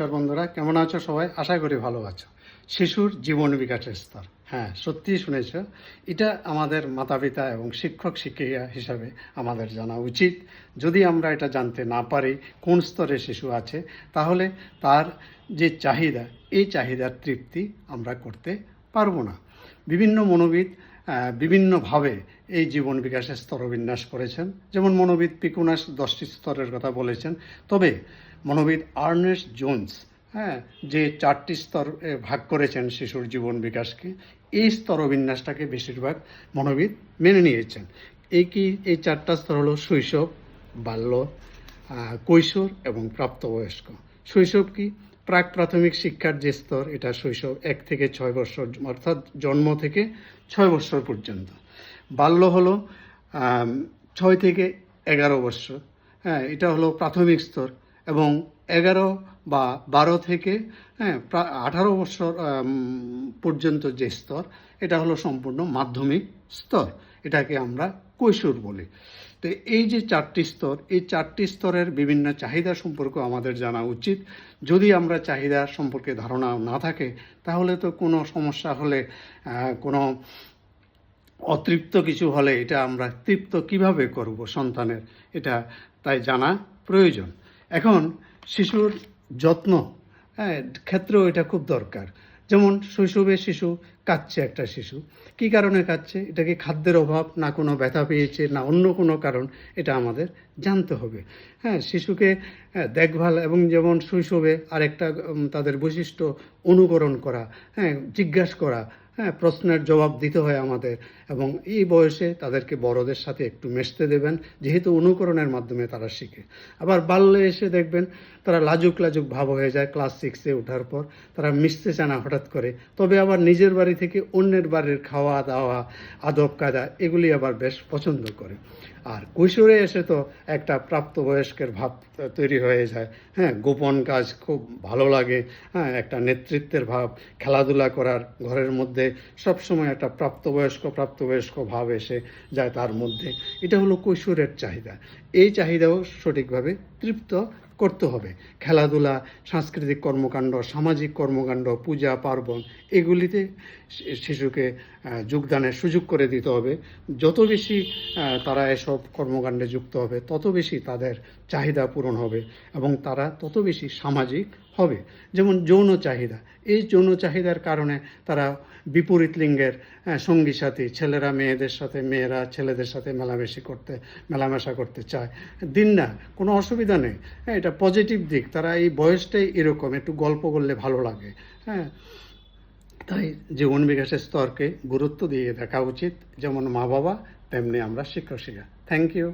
নমস্কার বন্ধুরা, কেমন আছো সবাই? আশা করি ভালো আছো। শিশুর জীবন বিকাশের স্তর, হ্যাঁ সত্যিই শুনেছ। এটা আমাদের মাতা পিতা এবং শিক্ষক শিক্ষিকা হিসাবে আমাদের জানা উচিত। যদি আমরা এটা জানতে না পারি কোন স্তরে শিশু আছে, তাহলে তার যে চাহিদা, এই চাহিদার তৃপ্তি আমরা করতে পারবো না। বিভিন্ন মনোবিদ বিভিন্নভাবে এই জীবন বিকাশের স্তরবিন্যাস করেছেন। যেমন মনোবিদ পিকুনাস 10টি স্তরের কথা বলেছেন, তবে মনোবিদ আর্নেস্ট জোন্স যে 4টি স্তর ভাগ করেছেন শিশুর জীবন বিকাশকে, এই স্তরবিন্যাসটাকে বেশিরভাগ মনোবিদ মেনে নিয়েছেন। এই 4টা স্তর হলো শৈশব, বাল্য, কৈশোর এবং প্রাপ্তবয়স্ক। শৈশব কি? প্রাক প্রাথমিক শিক্ষার যে স্তর, এটা শৈশব 1 থেকে 6 বছর, অর্থাৎ জন্ম থেকে 6 বছর পর্যন্ত। বাল্য হলো 6 থেকে 11 বছর, এটা হলো প্রাথমিক স্তর। এবং 11 বা 12 থেকে 18 বছর পর্যন্ত যে স্তর, এটা হলো সম্পূর্ণ মাধ্যমিক স্তর, এটাকে আমরা কৈশোর বলি। তো এই যে 4টি স্তর, এই 4টি স্তরের বিভিন্ন চাহিদা সম্পর্কে আমাদের জানা উচিত। যদি আমরা চাহিদা সম্পর্কে ধারণা না থাকে, তাহলে তো কোনো সমস্যা হলে, কোনো অতৃপ্ত কিছু হলে, এটা আমরা তৃপ্ত কিভাবে করব সন্তানের, এটা তাই জানা প্রয়োজন। এখন শিশুর যত্ন ক্ষেত্রেও এটা খুব দরকার। যেমন শৈশবে শিশু কাঁদছে, একটা শিশু কী কারণে কাঁদছে? এটা কি খাদ্যের অভাব, না কোনো ব্যথা পেয়েছে, না অন্য কোনো কারণ? এটা আমাদের জানতে হবে। শিশুকে দেখভাল, এবং যেমন শৈশবে আরেকটা তাদের বৈশিষ্ট্য অনুকরণ করা, জিজ্ঞাসা করা, প্রশ্নের জবাব দিতে হয় আমাদের। এবং এই বয়সে তাদেরকে বড়দের সাথে একটু মিশতে দেবেন, যেহেতু অনুকরণের মাধ্যমে তারা শিখে। আবার বাল্যে এসে দেখবেন তারা লাজুক ভাব হয়ে যায়। ক্লাস 6-এ ওঠার পর তারা মিশতে চায় না হঠাৎ করে, তবে আবার নিজের বাড়ি থেকে অন্যের বাড়ির খাওয়া দাওয়া, আদব কায়দা, এগুলি আবার বেশ পছন্দ করে। আর কৈশোরে এসে তো একটা প্রাপ্তবয়স্কের ভাব তৈরি হয়ে যায়। গোপন কাজ খুব ভালো লাগে, একটা নেতৃত্বের ভাব, খেলাধুলা করার, ঘরের মধ্যে সবসময় একটা প্রাপ্তবয়স্ক ভাব এসে যায় তার মধ্যে। এটা হলো কৈশোরের চাহিদা। এই চাহিদাও সঠিকভাবে তৃপ্ত করতে হবে। খেলাধুলা, সাংস্কৃতিক কর্মকাণ্ড, সামাজিক কর্মকাণ্ড, পূজা পার্বণ, এগুলিতে শিশুকে যোগদানের সুযোগ করে দিতে হবে। যত বেশি তারা এসব কর্মকাণ্ডে যুক্ত হবে, তত বেশি তাদের চাহিদা পূরণ হবে এবং তারা তত বেশি সামাজিক হবে। যেমন যৌন চাহিদা, এই যৌন চাহিদার কারণে তারা বিপরীত লিঙ্গের সঙ্গী সাথী, ছেলেরা মেয়েদের সাথে, মেয়েরা ছেলেদের সাথে মেলামেশা করতে চায়। দিন না, কোনো অসুবিধা নেই, এটা পজিটিভ দিক। তারা এই বয়সটাই এরকম, একটু গল্প করলে ভালো লাগে। তাই জীবন বিকাশের স্তরকে গুরুত্ব দিয়ে দেখা উচিত, যেমন মা বাবা তেমনি আমরা শিক্ষক শিক্ষা। Thank you.